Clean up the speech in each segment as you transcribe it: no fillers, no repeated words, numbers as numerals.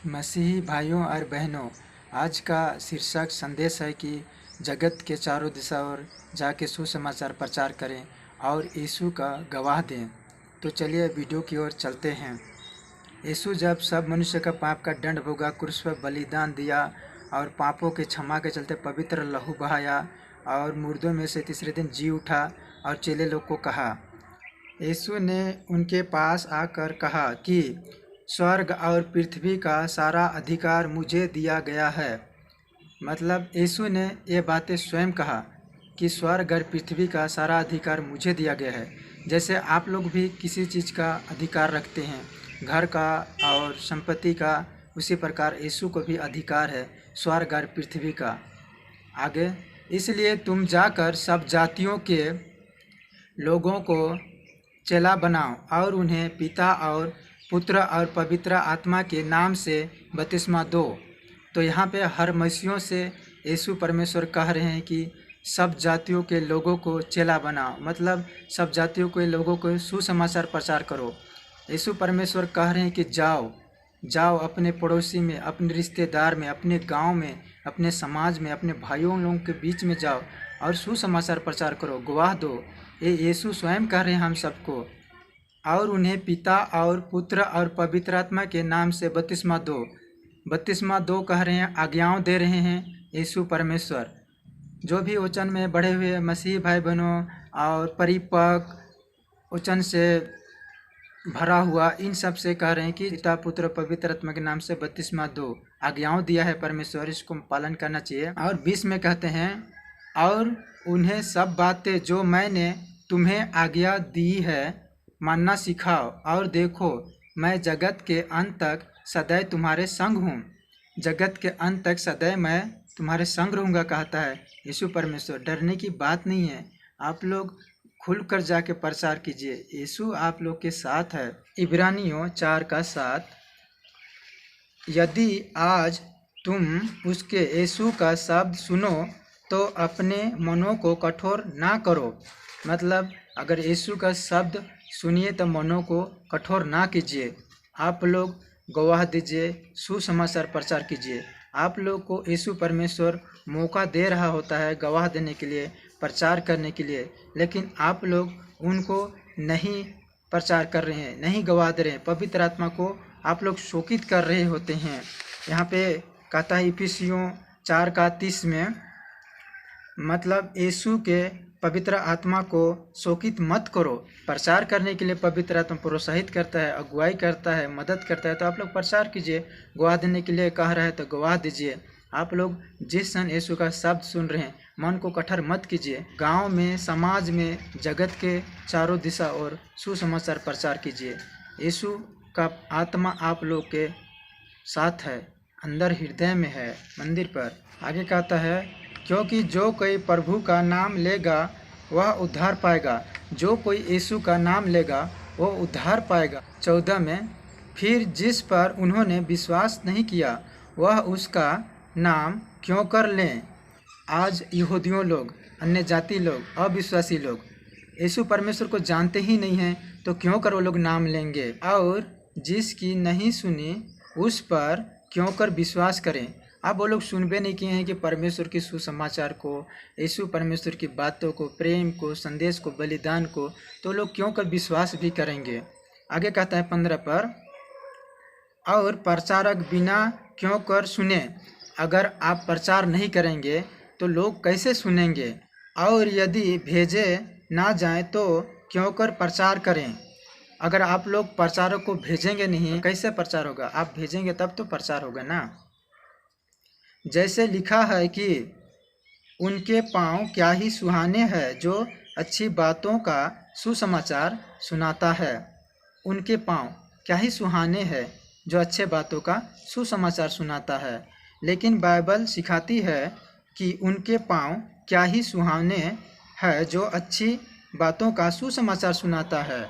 मसीही भाइयों और बहनों, आज का शीर्षक संदेश है कि जगत के चारों दिशा और जाके सुसमाचार प्रचार करें और यीशु का गवाह दें। तो चलिए वीडियो की ओर चलते हैं। यीशु जब सब मनुष्य का पाप का दंड भोगा, क्रूस पर बलिदान दिया और पापों के क्षमा के चलते पवित्र लहू बहाया और मुर्दों में से तीसरे दिन जी उठा और चेले लोग को कहा। यीशु ने उनके पास आकर कहा कि स्वर्ग और पृथ्वी का सारा अधिकार मुझे दिया गया है। मतलब यीशु ने ये बातें स्वयं कहा कि स्वर्ग और पृथ्वी का सारा अधिकार मुझे दिया गया है। जैसे आप लोग भी किसी चीज़ का अधिकार रखते हैं, घर का और संपत्ति का, उसी प्रकार यीशु को भी अधिकार है स्वर्ग और पृथ्वी का। आगे, इसलिए तुम जाकर सब जातियों के लोगों को चेला बनाओ और उन्हें पिता और पुत्र और पवित्र आत्मा के नाम से बपतिस्मा दो। तो यहाँ पे हर मसीहों से यीशु परमेश्वर कह रहे हैं कि सब जातियों के लोगों को चेला बनाओ, मतलब सब जातियों के लोगों को सुसमाचार प्रचार करो। यीशु परमेश्वर कह रहे हैं कि जाओ अपने पड़ोसी में, अपने रिश्तेदार में, अपने गांव में, अपने समाज में, अपने भाइयों लोगों के बीच में जाओ और सुसमाचार प्रचार करो, गवाह दो। ये यीशु स्वयं कह रहे हैं हम सबको। और उन्हें पिता और पुत्र और पवित्र आत्मा के नाम से बपतिस्मा दो। बपतिस्मा दो कह रहे हैं, आज्ञाओं दे रहे हैं यीशु परमेश्वर। जो भी वचन में बढ़े हुए मसीही भाई बहनों और परिपक्व वचन से भरा हुआ, इन सब से कह रहे हैं कि पिता पुत्र पवित्र आत्मा के नाम से बपतिस्मा दो। आज्ञाओं दिया है परमेश्वर, इसको पालन करना चाहिए। और 20 में कहते हैं, और उन्हें सब बातें जो मैंने तुम्हें आज्ञा दी है मानना सिखाओ, और देखो मैं जगत के अंत तक सदैव तुम्हारे संग हूँ। जगत के अंत तक सदैव मैं तुम्हारे संग रहूँगा कहता है यीशु परमेश्वर। डरने की बात नहीं है, आप लोग खुलकर जाके प्रचार कीजिए, यीशु आप लोग के साथ है। इब्रानियों 4:7, यदि आज तुम उसके यीशु का शब्द सुनो तो अपने मनों को कठोर ना करो। मतलब अगर यीशु का शब्द सुनिए तो मनों को कठोर ना कीजिए। आप लोग गवाह दीजिए, सुसमाचार प्रचार कीजिए। आप लोग को यीशु परमेश्वर मौका दे रहा होता है गवाह देने के लिए, प्रचार करने के लिए, लेकिन आप लोग उनको नहीं प्रचार कर रहे हैं, नहीं गवाह दे रहे हैं। पवित्र आत्मा को आप लोग शोकित कर रहे होते हैं। यहाँ पे कहता है इफिसियों 4:30 में, मतलब यीशु के पवित्र आत्मा को शोकित मत करो। प्रचार करने के लिए पवित्र आत्मा प्रोत्साहित करता है, अगुवाई करता है, मदद करता है। तो आप लोग प्रचार कीजिए। गवाह देने के लिए कह रहा है तो गवाह दीजिए। आप लोग जिस क्षण यीशु का शब्द सुन रहे हैं, मन को कठोर मत कीजिए। गांव में, समाज में, जगत के चारों दिशा और सुसमाचार प्रचार कीजिए। यीशु का आत्मा आप लोग के साथ है, अंदर हृदय में है, मंदिर पर। आगे कहता है, क्योंकि जो कोई प्रभु का नाम लेगा वह उद्धार पाएगा। जो कोई यीशु का नाम लेगा वो उद्धार पाएगा। 14 में, फिर जिस पर उन्होंने विश्वास नहीं किया वह उसका नाम क्यों कर लें। आज यहूदियों लोग, अन्य जाति लोग, अविश्वासी लोग यीशु परमेश्वर को जानते ही नहीं हैं, तो क्यों कर वो लोग नाम लेंगे। और जिसकी नहीं सुनी उस पर क्यों कर विश्वास करें। अब वो लोग सुनबे नहीं किए हैं कि परमेश्वर के सुसमाचार को, यीशु परमेश्वर की बातों को, प्रेम को, संदेश को, बलिदान को, तो लोग क्यों कर विश्वास भी करेंगे। आगे कहता है 15 पर, और प्रचारक बिना क्यों कर सुने। अगर आप प्रचार नहीं करेंगे तो लोग कैसे सुनेंगे। और यदि भेजे ना जाए तो क्यों कर प्रचार करें। अगर आप लोग प्रचारक को भेजेंगे नहीं, कैसे प्रचार होगा। आप भेजेंगे तब तो प्रचार होगा ना। जैसे लिखा है कि उनके पाँव क्या ही सुहाने हैं जो अच्छी बातों का सुसमाचार सुनाता है। उनके पाँव क्या ही सुहाने हैं जो अच्छे बातों का सुसमाचार सुनाता है। लेकिन बाइबल सिखाती है कि उनके पाँव क्या ही सुहाने हैं जो अच्छी बातों का सुसमाचार सुनाता है।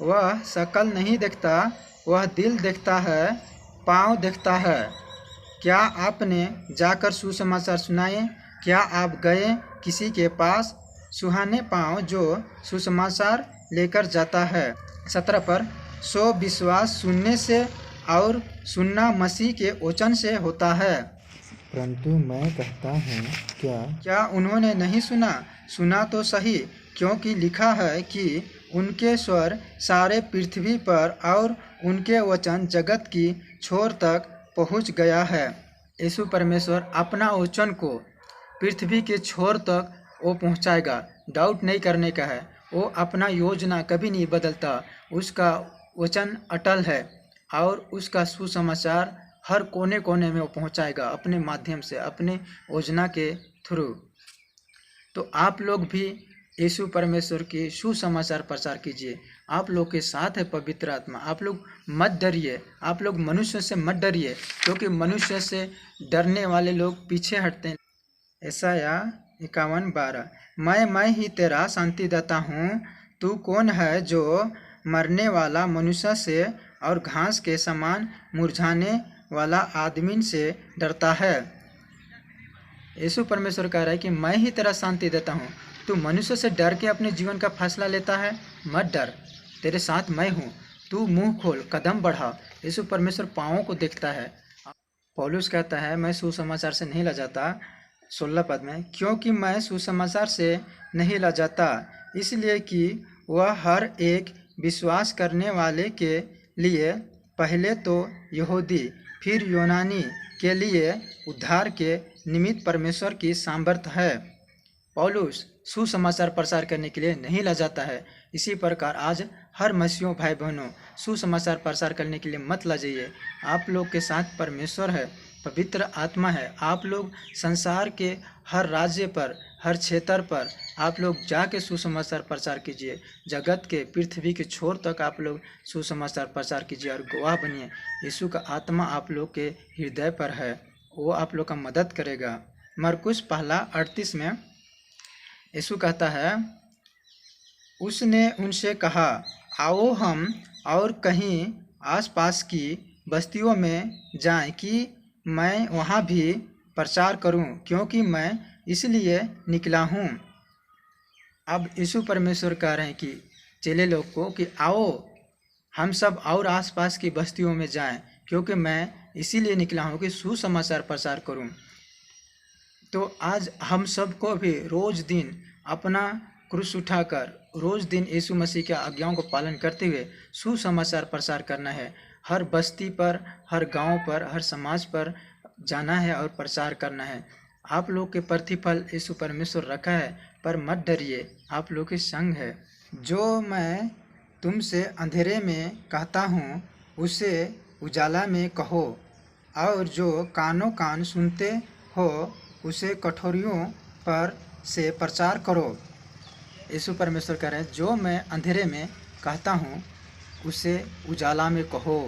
वह शक्ल नहीं देखता, वह दिल देखता है, पाँव देखता है। क्या आपने जाकर सुसमाचार सुनाए। क्या आप गए किसी के पास सुहाने पाँव जो सुसमाचार लेकर जाता है। 17 पर, सो विश्वास सुनने से और सुनना मसीह के वचन से होता है। परंतु मैं कहता हूँ, क्या उन्होंने नहीं सुना? सुना तो सही, क्योंकि लिखा है कि उनके स्वर सारे पृथ्वी पर और उनके वचन जगत की छोर तक पहुँच गया है। यीशु परमेश्वर अपना वचन को पृथ्वी के छोर तक वो पहुँचाएगा, डाउट नहीं करने का है। वो अपना योजना कभी नहीं बदलता, उसका वचन अटल है और उसका सुसमाचार हर कोने कोने में वो पहुंचाएगा अपने माध्यम से, अपने योजना के थ्रू। तो आप लोग भी यीशु परमेश्वर के सुसमाचार प्रचार कीजिए। आप लोग के साथ है पवित्र आत्मा। आप लोग मत डरिए, आप लोग मनुष्य से मत डरिए, क्योंकि मनुष्य से डरने वाले लोग पीछे हटते हैं। यशायाह 51:12, मैं ही तेरा शांति देता हूँ। तू कौन है जो मरने वाला मनुष्य से और घास के समान मुरझाने वाला आदमी से डरता है? यीशु परमेश्वर कह रहा है कि मैं ही तेरा शांति देता हूँ। तू मनुष्य से डर के अपने जीवन का फैसला लेता है, मत डर, तेरे साथ मैं हूँ। तू मुंह खोल, कदम बढ़ा। यीशु परमेश्वर पाँवों को देखता है। पौलुस कहता है, मैं सुसमाचार से नहीं लजाता, 16 पद में, क्योंकि मैं सुसमाचार से नहीं लजाता, इसलिए कि वह हर एक विश्वास करने वाले के लिए पहले तो यहूदी फिर यूनानी के लिए उद्धार के निमित्त परमेश्वर की सामर्थ्य है। पौलुस सुसमाचार प्रचार करने के लिए नहीं लजाता है। इसी प्रकार आज हर मसीहों भाई बहनों, सुसमाचार प्रचार करने के लिए मत लजाइए। आप लोग के साथ परमेश्वर है, पवित्र आत्मा है। आप लोग संसार के हर राज्य पर, हर क्षेत्र पर आप लोग जाके सुसमाचार प्रचार कीजिए। जगत के, पृथ्वी के छोर तक आप लोग सुसमाचार प्रचार कीजिए और गवाह बनिए। यीशु का आत्मा आप लोग के हृदय पर है, वो आप लोग का मदद करेगा। मरकुस 1:38 में यीशु कहता है, उसने उनसे कहा, आओ हम और कहीं आसपास की बस्तियों में जाएं कि मैं वहाँ भी प्रचार करूं, क्योंकि मैं इसलिए निकला हूँ। अब यीशु परमेश्वर कह रहे हैं कि चेले लोग को कि आओ हम सब और आसपास की बस्तियों में जाएं, क्योंकि मैं इसीलिए निकला हूँ कि सुसमाचार प्रचार करूँ। तो आज हम सबको भी रोज दिन अपना क्रूस उठाकर रोज दिन यीशु मसीह के आज्ञाओं को पालन करते हुए सुसमाचार प्रचार करना है। हर बस्ती पर, हर गांव पर, हर समाज पर जाना है और प्रचार करना है। आप लोग के प्रतिफल यीशु परमेश्वर रखा है, पर मत डरिए, आप लोग के संग है। जो मैं तुमसे अंधेरे में कहता हूँ उसे उजाला में कहो, और जो कानों कान सुनते हो उसे कठोरियों पर से प्रचार करो। यीशु परमेश्वर कह रहे हैं, जो मैं अंधेरे में कहता हूँ उसे उजाला में कहो।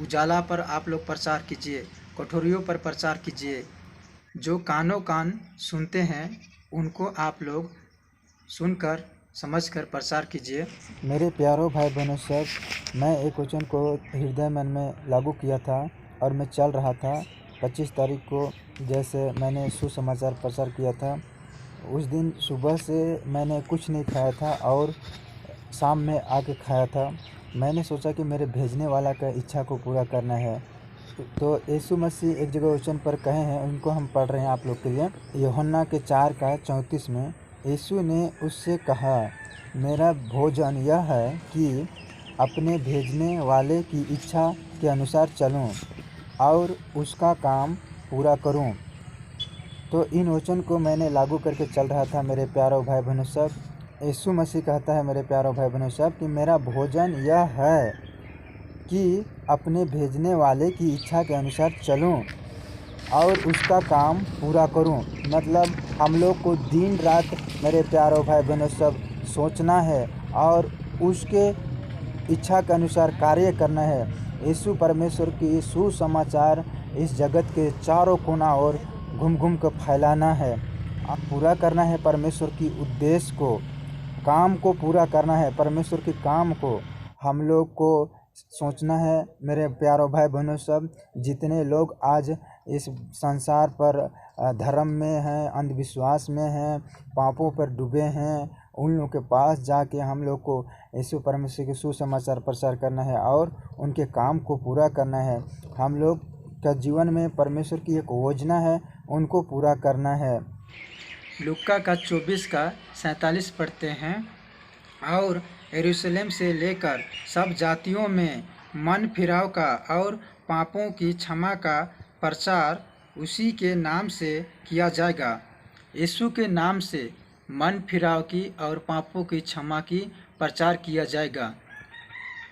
उजाला पर आप लोग प्रचार कीजिए, कठोरियों पर प्रचार कीजिए। जो कानों कान सुनते हैं उनको आप लोग सुनकर समझकर प्रचार कीजिए। मेरे प्यारों भाई बहनों सब, मैं एक वचन को हृदय मन में लागू किया था और मैं चल रहा था। 25 तारीख को जैसे मैंने सुसमाचार प्रचार किया था, उस दिन सुबह से मैंने कुछ नहीं खाया था और शाम में आके खाया था। मैंने सोचा कि मेरे भेजने वाला का इच्छा को पूरा करना है। तो यीशु मसीह एक जगह वचन पर कहे हैं, उनको हम पढ़ रहे हैं आप लोग के लिए। यूहन्ना के 4:34 में यीशु ने उससे कहा, मेरा भोजन यह है कि अपने भेजने वाले की इच्छा के अनुसार चलूं और उसका काम पूरा करूं। तो इन वचन को मैंने लागू करके चल रहा था मेरे प्यारों भाई बहनों सब। यीशु मसीह कहता है मेरे प्यारों भाई बहनों सब कि मेरा भोजन यह है कि अपने भेजने वाले की इच्छा के अनुसार चलूं और उसका काम पूरा करूं। मतलब हम लोग को दिन रात मेरे प्यारों भाई बहनों सब सोचना है और उसके इच्छा के अनुसार कार्य करना है। यीशु परमेश्वर की सुसमाचार इस जगत के चारों कोना और घूम घूम कर फैलाना है। आप पूरा करना है परमेश्वर की उद्देश्य को, काम को पूरा करना है। परमेश्वर के काम को हम लोग को सोचना है। मेरे प्यारों भाई बहनों सब, जितने लोग आज इस संसार पर धर्म में हैं, अंधविश्वास में हैं, पापों पर डूबे हैं, उन लोगों के पास जाके हम लोग को यीशु परमेश्वर के सुसमाचार प्रचार करना है और उनके काम को पूरा करना है। हम लोग का जीवन में परमेश्वर की एक योजना है, उनको पूरा करना है। लुक्का का 24 का 47 पढ़ते हैं, और यरूशलेम से लेकर सब जातियों में मन फिराव का और पापों की क्षमा का प्रचार उसी के नाम से किया जाएगा। यीशु के नाम से मन फिराव की और पापों की क्षमा की प्रचार किया जाएगा।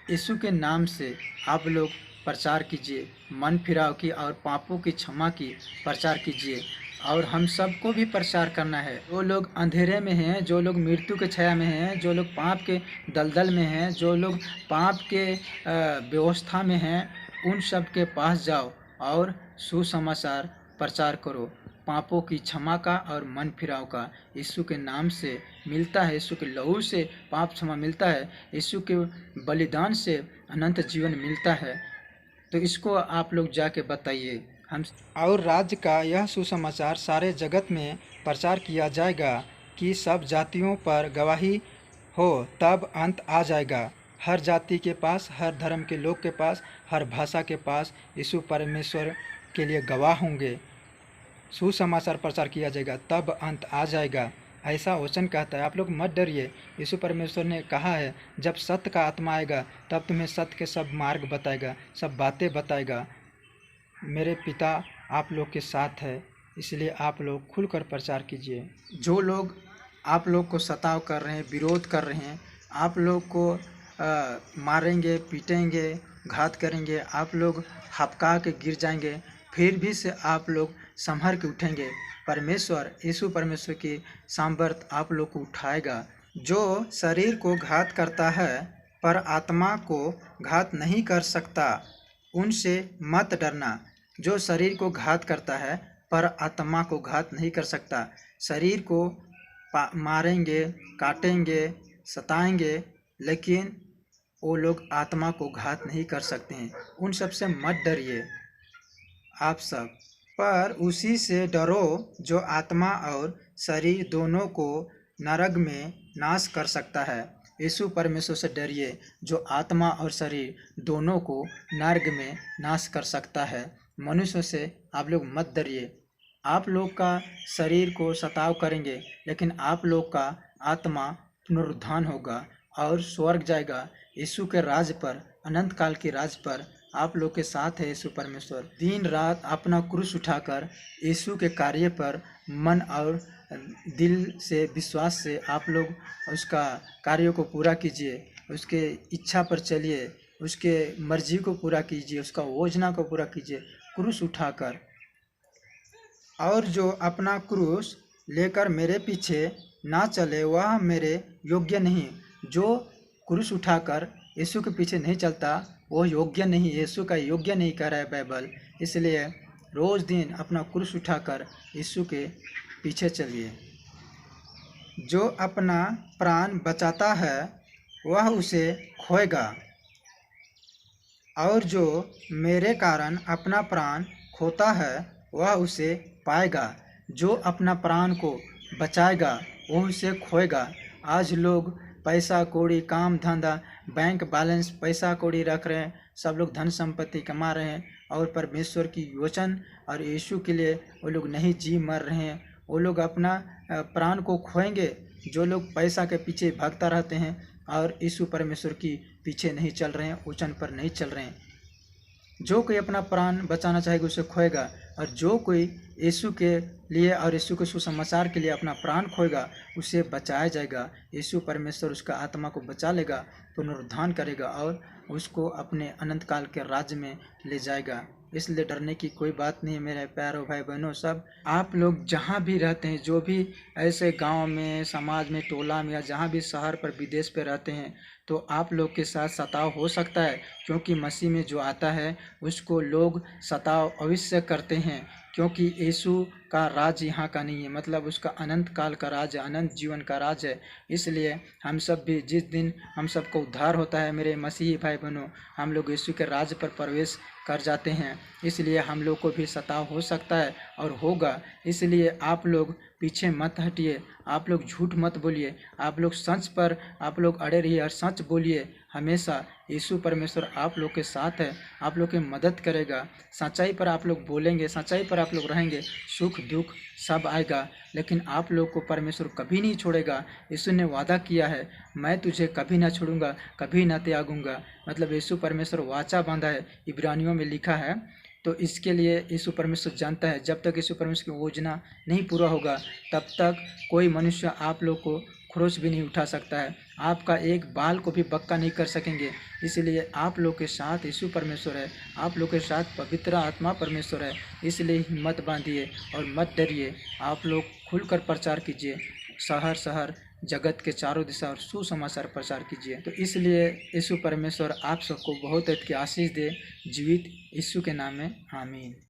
यीशु के नाम से आप लोग प्रचार कीजिए, मन फिराव की और पापों की क्षमा की प्रचार कीजिए। और हम सबको भी प्रचार करना है। वो लोग अंधेरे में हैं, जो लोग मृत्यु के छाया में हैं, जो लोग पाप के दलदल में हैं, जो लोग पाप के व्यवस्था में हैं, उन सब के पास जाओ और सुसमाचार प्रचार करो। पापों की क्षमा का और मन फिराव का यीशु के नाम से मिलता है। यीशु के लहू से पाप क्षमा मिलता है। यीशु के बलिदान से अनंत जीवन मिलता है। तो इसको आप लोग जाके बताइए। हम और राज्य का यह सुसमाचार सारे जगत में प्रचार किया जाएगा कि सब जातियों पर गवाही हो, तब अंत आ जाएगा। हर जाति के पास, हर धर्म के लोग के पास, हर भाषा के पास यीशु परमेश्वर के लिए गवाह होंगे। सुसमाचार प्रचार किया जाएगा, तब अंत आ जाएगा, ऐसा वचन कहता है। आप लोग मत डरिए। यीशु परमेश्वर ने कहा है, जब सत्य का आत्मा आएगा तब तुम्हें सत्य के सब मार्ग बताएगा, सब बातें बताएगा। मेरे पिता आप लोग के साथ है, इसलिए आप लोग खुलकर प्रचार कीजिए। जो लोग आप लोग को सताव कर रहे हैं, विरोध कर रहे हैं, आप लोग को मारेंगे, पीटेंगे, घात करेंगे, आप लोग हपका के गिर जाएंगे, फिर भी से आप लोग संभर के उठेंगे। परमेश्वर, यीशु परमेश्वर की सामर्थ आप लोग को उठाएगा। जो शरीर को घात करता है पर आत्मा को घात नहीं कर सकता, उनसे मत डरना। जो शरीर को घात करता है पर आत्मा को घात नहीं कर सकता। शरीर को मारेंगे, काटेंगे, सताएंगे, लेकिन वो लोग आत्मा को घात नहीं कर सकते हैं। उन सब से मत डरिए आप सब, पर उसी से डरो जो आत्मा और शरीर दोनों को नरक में नाश कर सकता है। यीशु परमेश्वर से डरिए जो आत्मा और शरीर दोनों को नरक में नाश कर सकता है। मनुष्य से आप लोग मत डरिए। आप लोग का शरीर को सताव करेंगे, लेकिन आप लोग का आत्मा पुनरुत्थान होगा और स्वर्ग जाएगा। यीशु के राज पर, अनंत काल के राज पर आप लोग के साथ है यीशु परमेश्वर। दिन रात अपना क्रूस उठाकर यीशु के कार्य पर मन और दिल से, विश्वास से आप लोग उसका कार्य को पूरा कीजिए, उसके इच्छा पर चलिए, उसके मर्जी को पूरा कीजिए, उसका योजना को पूरा कीजिए क्रूस उठाकर। और जो अपना क्रूस लेकर मेरे पीछे ना चले वह मेरे योग्य नहीं। जो क्रूस उठाकर यीशु के पीछे नहीं चलता वो योग्य नहीं, यीशु का योग्य नहीं कह रहा है बाइबल। इसलिए रोज़ दिन अपना क्रूस उठाकर यीशु के पीछे चलिए। जो अपना प्राण बचाता है वह उसे खोएगा, और जो मेरे कारण अपना प्राण खोता है वह उसे पाएगा। जो अपना प्राण को बचाएगा वह उसे खोएगा। आज लोग पैसा कौड़ी, काम धंधा, बैंक बैलेंस, पैसा कौड़ी रख रहे हैं, सब लोग धन संपत्ति कमा रहे हैं, और परमेश्वर की वचन और यीशु के लिए वो लोग नहीं जी मर रहे हैं। वो लोग अपना प्राण को खोएंगे। जो लोग पैसा के पीछे भागता रहते हैं और यीशु परमेश्वर की पीछे नहीं चल रहे हैं, वचन पर नहीं चल रहे हैं। जो कोई अपना प्राण बचाना चाहेगा उसे खोएगा, और जो कोई यीशु के लिए और यीशु के सुसमाचार के लिए अपना प्राण खोएगा उसे बचाया जाएगा। यीशु परमेश्वर उसका आत्मा को बचा लेगा, पुनरुत्थान करेगा और उसको अपने अनंत काल के राज्य में ले जाएगा। इसलिए डरने की कोई बात नहीं है मेरे प्यारों भाई बहनों। सब आप लोग जहाँ भी रहते हैं, जो भी ऐसे गांव में, समाज में, टोला में, या जहाँ भी शहर पर, विदेश पे रहते हैं, तो आप लोग के साथ सताव हो सकता है, क्योंकि मसीह में जो आता है उसको लोग सताव अवश्य करते हैं। क्योंकि यीशु का राज यहाँ का नहीं है, मतलब उसका अनंत काल का राज है, अनंत जीवन का राज है। इसलिए हम सब भी जिस दिन हम सबको उद्धार होता है मेरे मसीही भाई बहनों, हम लोग यीशु के राज पर प्रवेश कर जाते हैं। इसलिए हम लोग को भी सताव हो सकता है और होगा। इसलिए आप लोग पीछे मत हटिए, आप लोग झूठ मत बोलिए, आप लोग सच पर आप लोग अड़े रहिए और सच बोलिए हमेशा। यीशु परमेश्वर आप लोग के साथ है, आप लोग की मदद करेगा। सच्चाई पर आप लोग बोलेंगे, सच्चाई पर आप लोग रहेंगे, सुख दुख सब आएगा, लेकिन आप लोग को परमेश्वर कभी नहीं छोड़ेगा। यीशु ने वादा किया है, मैं तुझे कभी ना छोड़ूंगा, कभी ना त्यागूंगा। मतलब यीशु परमेश्वर वाचा बांधा है, इब्रानियों में लिखा है। तो इसके लिए यीशु परमेश्वर जानता है, जब तक यीशु परमेश्वर की योजना नहीं पूरा होगा तब तक कोई मनुष्य आप लोग को खरोच भी नहीं उठा सकता है, आपका एक बाल को भी बक्का नहीं कर सकेंगे। इसलिए आप लोग के साथ यीशु परमेश्वर है, आप लोग के साथ पवित्र आत्मा परमेश्वर है। इसलिए हिम्मत बांधिए और मत डरिए, आप लोग खुलकर प्रचार कीजिए, शहर शहर जगत के चारों दिशा और सुसमाचार प्रचार कीजिए। तो इसलिए यीशु परमेश्वर आप सबको बहुत की आशीष दे, जीवित यीशु के नाम में आमीन।